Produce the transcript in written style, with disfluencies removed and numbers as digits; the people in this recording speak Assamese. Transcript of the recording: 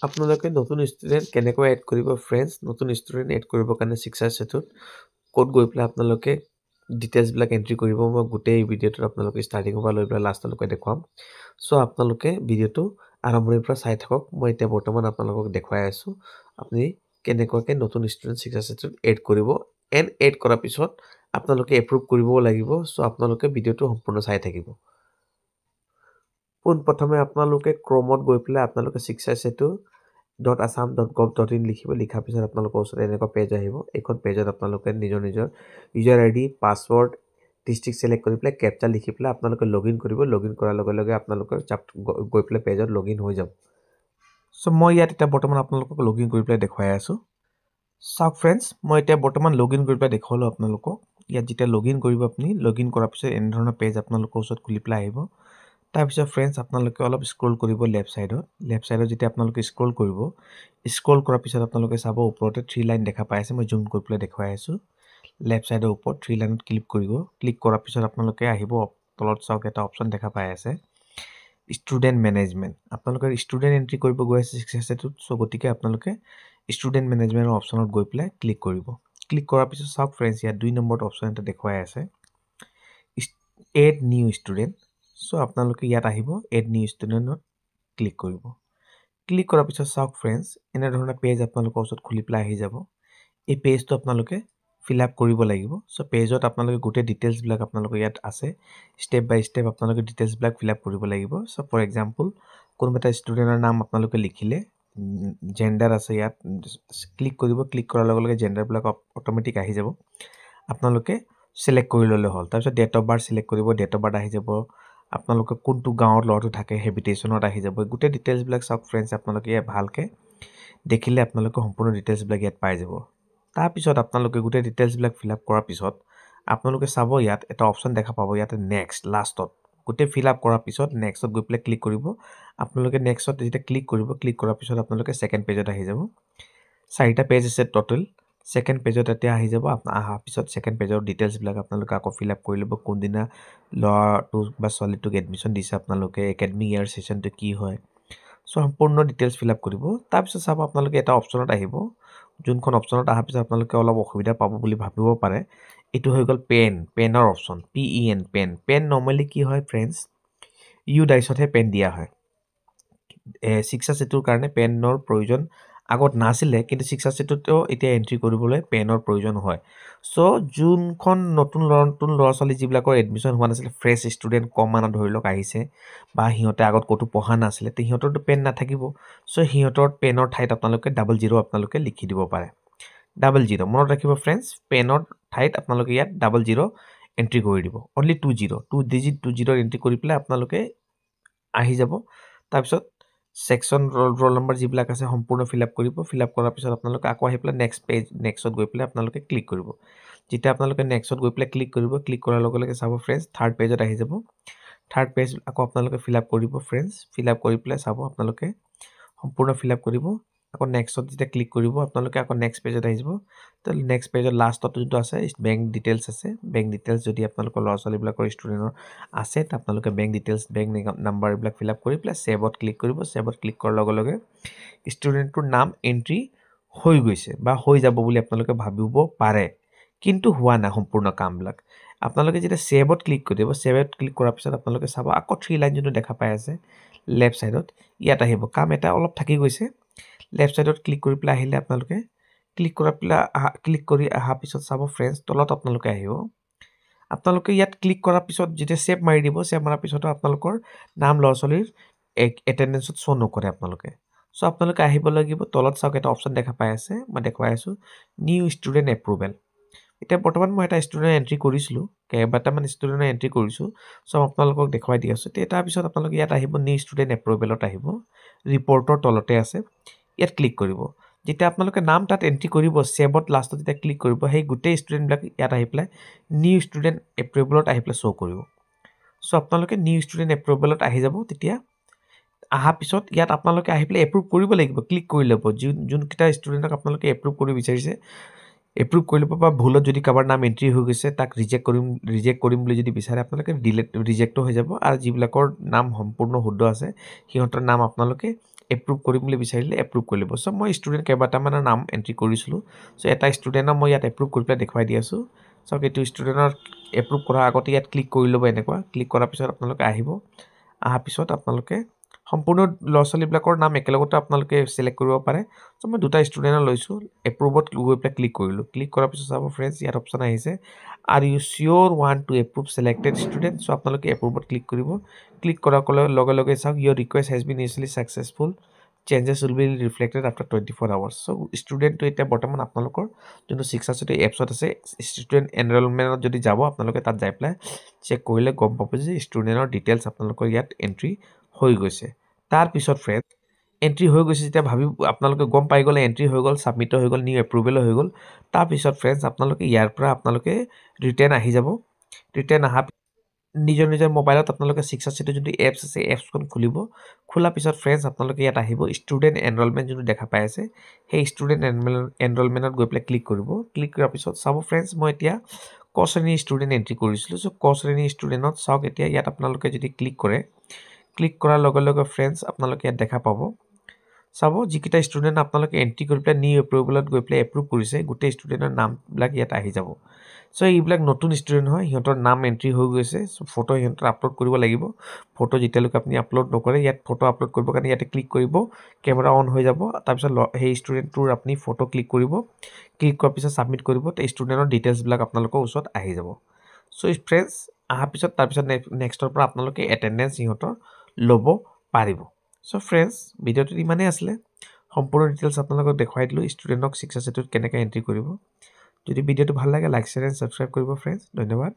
আপোনালোকে নতুন ষ্টুডেণ্ট কেনেকৈ এড কৰিব ফ্ৰেণ্ডছ নতুন ষ্টুডেণ্ট এড কৰিবৰ কাৰণে শিক্ষা সেতুত ক'ত গৈ পেলাই আপোনালোকে ডিটেইলছবিলাক এণ্ট্ৰি কৰিব মই গোটেই ভিডিঅ'টোত আপোনালোকে ষ্টাৰ্টিঙৰ পৰা লৈ পেলাই লাষ্টলৈকে দেখুৱাম চ' আপোনালোকে ভিডিঅ'টো আৰম্ভণিৰ পৰা চাই থাকক মই এতিয়া বৰ্তমান আপোনালোকক দেখুৱাই আছোঁ আপুনি কেনেকুৱাকৈ নতুন ষ্টুডেণ্ট শিক্ষা সেতুত এড কৰিব এড কৰাৰ পিছত আপোনালোকে এপ্ৰুভ কৰিবও লাগিব চ' আপোনালোকে ভিডিঅ'টো সম্পূৰ্ণ চাই থাকিব পোনপ্ৰথমে আপোনালোকে ক্ৰমত গৈ পেলাই আপোনালোকে শিক্ষা সেতু .assam.gov.in লিখিব লিখাৰ পিছত আপোনালোকৰ ওচৰত এনেকুৱা পেজ আহিব এইখন পেজত আপোনালোকে নিজৰ user ID password district select কৰি পেলাই কেপচা লিখি পেলাই আপোনালোকে লগইন কৰিব লগইন কৰাৰ লগে লগে আপোনালোকৰ গৈ পেলাই পেজত লগইন হৈ যাব সো মই ইয়াত এটা বৰ্তমান আপোনালোকক লগইন কৰি পেলাই দেখুৱাই আছো চাওক ফ্ৰেণ্ডছ মই এতিয়া বৰ্তমান লগইন কৰি পেলাই দেখুৱালো আপোনালোকক ইয়াত যেতিয়া লগইন কৰিব আপুনি লগইন কৰাৰ পিছত এনে ধৰণৰ পেজ আপোনালোকৰ ওচৰত খুলি পেলাই আহিব তাৰপিছত ফ্ৰেণ্ডছ আপোনালোকে অলপ স্ক্ৰল কৰিব লেফট সাইডত যেতিয়া আপোনালোকে স্ক্ৰল কৰিব স্ক্ৰল কৰাৰ পিছত আপোনালোকে চাব ওপৰতে 3 লাইন দেখা পাই আছে মই জুম কৰি পেলাই দেখুৱাই আছো লেফট সাইডৰ ওপৰত 3 লাইনত ক্লিক কৰিব ক্লিক কৰাৰ পিছত আপোনালোকে আহিব তলত চাওক এটা অপচন দেখা পাই আছে ষ্টুডেণ্ট মেনেজমেন্ট আপোনালোকে ষ্টুডেণ্ট এন্ট্ৰি কৰিব গৈ আছে শিক্ষা সেতুত সো গতিকে আপোনালোকে ষ্টুডেণ্ট মেনেজমেন্টৰ অপচনত গৈ পেলাই ক্লিক কৰিব ক্লিক কৰাৰ পিছত চাওক ফ্ৰেণ্ডছ ইয়াত 2 নম্বৰত অপচন এটা দেখুৱাই আছে এড নিউ ষ্টুডেণ্ট সো আপোনালোকে ইয়াত আহিব এড নিউ ষ্টুডেণ্টত ক্লিক কৰিব ক্লিক কৰাৰ পিছত চাওক ফ্ৰেণ্ডছ এনে ধৰণৰ পেজ আপোনালোকৰ ওচৰত খুলি পেলাই আহি যাব এই পেজটো আপোনালোকে ফিল আপ কৰিব লাগিব সো পেজত আপোনালোকে গোটেই ডিটেইলছ বিলাক আপোনালোকে ইয়াত আছে স্টেপ বাই স্টেপ আপোনালোকে ডিটেইলছ বিলাক ফিল আপ কৰিব লাগিব সো ফৰ এক্সাম্পল কোনবা ষ্টুডেণ্টৰ নাম আপোনালোকে লিখিলে জেন্ডাৰ আছে ইয়াত ক্লিক কৰিব ক্লিক কৰাৰ লগে লগে জেন্ডাৰ বিলাক অটোমেটিক আহি যাব আপোনালোকে সিলেক্ট কৰি ললে হ'ল তাৰপিছত ডেট অফ বাৰ্থ সিলেক্ট কৰিব ডেট অফ বাৰ্থ আহি যাব আপোনালোকে কোনটো গাঁৱত লৰটো থাকে হেবিটেশনত আহি যাব গোটেই ডিটেইলছ বিলাক সব ফ্ৰেণ্ডছ আপোনালোকে ইয়াত ভালকে দেখিলে আপোনালোকে সম্পূৰ্ণ ডিটেইলছ বিলাক ইয়াত পাই যাব তাৰ পিছত আপোনালোকে গোটেই ডিটেইলছ বিলাক ফিল আপ কৰাৰ পিছত আপোনালোকে চাব ইয়াত এটা অপচন দেখা পাব ইয়াতে নেক্সট লাষ্টত গোটেই ফিল আপ কৰাৰ পিছত নেক্সটত গৈ পেলাই ক্লিক কৰিব আপোনালোকে নেক্সটত যেতিয়া ক্লিক কৰিব ক্লিক কৰাৰ পিছত আপোনালোকে সেকেন্ড পেজত আহি যাব চাৰিটা পেজ আছে টোটাল সেকেন্ড পেজত এতিয়া আহি যাব আহা পিছত সেকেন্ড পেজৰ ডিটেইলছ বিলাক আপোনালোকে আকৌ ফিল আপ কৰি লব কোন দিনা লটো বা সলিডটোক এডমিশন দিছে আপোনালোকে একাডেমিক ইয়াৰ সেশনটো কি হয় সো সম্পূৰ্ণ ডিটেইলছ ফিল আপ কৰিব তাৰ পিছত চাব আপোনালোকে এটা অপচনত আহিব যোনখন অপচনত আহা পিছত আপোনালোকে অলপ অসুবিধা পাব বুলি ভাবিব পাৰে এটো হৈ গল পেনৰ অপচন পেন নৰমালি কি হয় ফ্ৰেণ্ডছ ইউ ডাইছতহে পেন দিয়া হয় শিক্ষা সেতুৰ কাৰণে পেনৰ প্ৰয়োজন আগত নাছিলে কিন্তু শিক্ষা সেতুটো এতিয়া এন্ট্ৰি কৰিবলৈ পেনৰ প্ৰয়োজন হয় সো যোনখন নতুন ল'ৰা ছোৱালী যিবিলাকৰ এডমিশন হোৱা নাছিলে ফ্ৰেশ ষ্টুডেন্ট কম মানত ধৰিলক আহিছে বা হিহঁতে আগত কতো পঢ়া নাছিলে তে হিহঁতৰটো পেন নাথাকিব সো হিহঁতৰ পেনৰ ঠাইত আপোনালোকে 00 আপোনালোকে লিখি দিব পাৰে 00 মনত ৰাখিব ফ্ৰেণ্ডছ পেনৰ ঠাইত আপোনালোকে ইয়াত 00 এন্ট্ৰি কৰি দিব অনলি 2 ডিজিট 20 এন্ট্ৰি কৰি পেলাই আপোনালোকে আহি যাব তাৰ পিছত সেকশন roll number যিবিলাক আছে সম্পূৰ্ণ ফিল আপ কৰিব ফিল আপ কৰাৰ পিছত আপোনালোকে আকৌ আহি পেলাই নেক্সটত গৈ পেলাই আপোনালোকে ক্লিক কৰিব যেতিয়া আপোনালোকে নেক্সটত গৈ পেলাই ক্লিক কৰিব ক্লিক কৰাৰ লগে লগে চাব ফ্ৰেণ্ডছ থাৰ্ড পেজত আহি যাব থাৰ্ড পেজ আকৌ আপোনালোকে ফিল আপ কৰিব ফ্ৰেণ্ডছ ফিল আপ কৰি পেলাই চাব আপোনালোকে সম্পূৰ্ণ ফিল আপ কৰিব আকৌ নেক্সটত যেতিয়া ক্লিক কৰিব আপোনালোকে আকৌ নেক্সট পেজত আহি যাব তো নেক্সট পেজৰ লাষ্টত যোনটো আছে বেংক ডিটেইলছ আছে বেংক ডিটেইলছ যদি আপোনালোকৰ ল'ৰা ছোৱালী বিলাকৰ ষ্টুডেন্টৰ আছে তা আপোনালোকে বেংক ডিটেইলছ বেংক নাম্বাৰ বিলাক ফিল আপ কৰি প্লাস সেভত ক্লিক কৰিব সেভত ক্লিক কৰাৰ লগে লগে ষ্টুডেন্টৰ নাম এন্ট্ৰি হৈ গৈছে বা হৈ যাব বুলি আপোনালোকে ভাবিব পাৰে কিন্তু হোৱা না সম্পূৰ্ণ কামবিলাক আপোনালোকে যেতিয়া সেভত ক্লিক কৰিব সেভত ক্লিক কৰাৰ পিছত আপোনালোকে চাব আকৌ 3 লাইন যোনটো দেখা পাই আছে লেফট সাইডত ইয়াত আহিব কাম এটা অলপ থাকি গৈছে লেফট সাইডত ক্লিক কৰি পেলাই আহিলে আপোনালোকে ক্লিক কৰি আহা পিছত চাব ফ্ৰেণ্ডছ তলত আপোনালোকে আহিব আপোনালোকে ইয়াত ক্লিক কৰাৰ পিছত যেতিয়া সেভ মাৰি দিব সেভ মাৰাৰ পিছত আপোনালোকৰ নাম লৰছলিৰ এটেন্ডেন্সত শো নকৰে আপোনালোকে সো আপোনালোকে আহিব লাগিব তলত চাওক এটা অপচন দেখা পাই আছে মই দেখুৱাই আছো নিউ ষ্টুডেন্ট এপ্ৰুভেল এতিয়া বৰ্তমান মই এটা ষ্টুডেন্ট এন্ট্ৰি কৰিছিলো কেইবাটামান ষ্টুডেন্ট এন্ট্ৰি কৰিছো সো আপোনালোকক দেখুৱাই দি আছো তাৰ পিছত আপোনালোকে ইয়াত আহিব নিউ ষ্টুডেন্ট এপ্ৰুভেলত আহিব ৰিপৰ্টৰ তলতে আছে ইয়াত ক্লিক কৰিব যেতিয়া আপোনালোকে নাম তাত এন্ট্ৰি কৰিব সেভত লাষ্টত যেতিয়া ক্লিক কৰিব সেই গোটেই ষ্টুডেন্ট বিলাক ইয়াত আহি পেলাই নিউ ষ্টুডেন্ট এপ্ৰুভেলত আহি পেলাই শো কৰিব সো আপোনালোকে নিউ ষ্টুডেন্ট এপ্ৰুভেলত আহি যাব তেতিয়া আহা পিছত ইয়াত আপোনালোকে আহি পেলাই এপ্ৰুভ কৰিব লাগিব ক্লিক কৰি ল'ব যোন কিটা ষ্টুডেন্টক আপোনালোকে এপ্ৰুভ কৰি বিচাৰিছে এপ্ৰুভ কৰি ল'ব বা ভুলত যদি কাবাৰ নাম এন্ট্ৰি হৈ গৈছে তাক ৰিজেক্ট কৰিম বুলি যদি বিচাৰে আপোনালোকে ৰিজেক্ট হৈ যাব আৰু যিবিলাকৰ নাম সম্পূৰ্ণ শুদ্ধ আছে হিহঁতৰ নাম আপোনালোকে এপ্ৰুভ কৰিম বুলি বিচাৰিলে এপ্ৰুভ কৰি ল'ব চ' মই ষ্টুডেণ্ট কেইবাটামানৰ নাম এণ্ট্ৰি কৰিছিলোঁ চ' এটা ষ্টুডেণ্টৰ মই ইয়াত এপ্ৰুভ কৰি পেলাই দেখুৱাই দি আছোঁ চাওক এইটো ষ্টুডেণ্টৰ এপ্ৰুভ কৰাৰ আগতে ইয়াত ক্লিক কৰি ল'ব এনেকুৱা ক্লিক কৰাৰ পিছত আপোনালোকে আহিব অহাৰ পিছত আপোনালোকে সম্পূৰ্ণ ল'ৰা ছোৱালীবিলাকৰ নাম একেলগতে আপোনালোকে চিলেক্ট কৰিব পাৰে চ' মই দুটা ষ্টুডেণ্টৰ লৈছোঁ এপ্ৰুভত গৈ পেলাই ক্লিক কৰিলোঁ ক্লিক কৰাৰ পিছত চাব ফ্ৰেণ্ডছ ইয়াত অপশ্যন আহিছে are you sure want to approve selected student so' আপোনালোকে এপ্ৰুভত ক্লিক কৰিব ক্লিক কৰাৰ লগে লগে চাওক your request has been initially successful changes will be reflected after 24 hours so' ষ্টুডেণ্টটো এতিয়া বৰ্তমান আপোনালোকৰ যোনটো শিক্ষাসাথী এপছত আছে ষ্টুডেণ্ট এনৰলমেণ্টত যদি যাব আপোনালোকে তাত যাই পেলাই চেক কৰিলে গম পাব যে ষ্টুডেণ্টৰ ডিটেইলছ আপোনালোকৰ ইয়াত এণ্ট্ৰি হৈ গৈছে তাৰপিছত ফ্ৰেণ্ড এণ্ট্ৰি হৈ গৈছে যেতিয়া ভাবি আপোনালোকে গম পাই গ'লে এণ্ট্ৰি হৈ গ'ল ছাবমিট হৈ গ'ল নিউ এপ্ৰুভেল হৈ গ'ল তাৰপিছত ফ্ৰেণ্ডছ আপোনালোকে ইয়াৰ পৰা আপোনালোকে ৰিটাৰ্ণ আহি যাব ৰিটাৰ্ণ অহা নিজৰ মোবাইলত আপোনালোকে শিক্ষাসাথী যোনটো এপছ আছে এপছখন খুলিব খোলাৰ পিছত ফ্ৰেণ্ডছ আপোনালোকে ইয়াত আহিব ষ্টুডেণ্ট এনৰলমেণ্ট যোনটো দেখা পাই আছে সেই ষ্টুডেণ্ট এনৰলমেণ্টত গৈ পেলাই ক্লিক কৰিব ক্লিক কৰাৰ পিছত চাব ফ্ৰেণ্ডছ মই এতিয়া ক শ্ৰেণীৰ ষ্টুডেণ্ট এণ্ট্ৰি কৰিছিলোঁ চ' ক শ্ৰেণীৰ ষ্টুডেণ্টত চাওক এতিয়া ইয়াত আপোনালোকে যদি ক্লিক কৰে ক্লিক কৰাৰ লগে লগে ফ্ৰেণ্ডছ আপোনালোকে ইয়াত দেখা পাব চাব যিকেইটা ষ্টুডেণ্ট আপোনালোকে এণ্ট্ৰি কৰি পেলাই নিউ এপ্ৰুভেলত গৈ পেলাই এপ্ৰুভ কৰিছে গোটেই ষ্টুডেণ্টৰ নামবিলাক ইয়াত আহি যাব চ' এইবিলাক নতুন ষ্টুডেণ্ট হয় সিহঁতৰ নাম এণ্ট্ৰি হৈ গৈছে চ' ফটো সিহঁতৰ আপলোড কৰিব লাগিব ফটো যেতিয়ালৈকে আপুনি আপলোড নকৰে ইয়াত ফটো আপলোড কৰিবৰ কাৰণে ইয়াতে ক্লিক কৰিব কেমেৰা অন হৈ যাব তাৰপিছত সেই ষ্টুডেণ্টটোৰ আপুনি ফটো ক্লিক কৰিব ক্লিক কৰাৰ পিছত ছাবমিট কৰিব ষ্টুডেণ্টৰ ডিটেইলছবিলাক আপোনালোকৰ ওচৰত আহি যাব চ' ফ্ৰেণ্ডছ অহাৰ পিছত তাৰপিছত নেক্সটৰ পৰা আপোনালোকে এটেণ্ডেঞ্চ সিহঁতৰ ল'ব পাৰিব চ' ফ্ৰেণ্ডছ ভিডিঅ'টোত ইমানেই আছিলে সম্পূৰ্ণ ডিটেইলছ আপোনালোকক দেখুৱাই দিলোঁ ষ্টুডেণ্টক শিক্ষাসাথীত কেনেকৈ এণ্ট্ৰি কৰিব যদি ভিডিঅ'টো ভাল লাগে লাইক শ্বেয়াৰ এণ্ড ছাবস্ক্ৰাইব কৰিব ফ্ৰেণ্ডছ ধন্যবাদ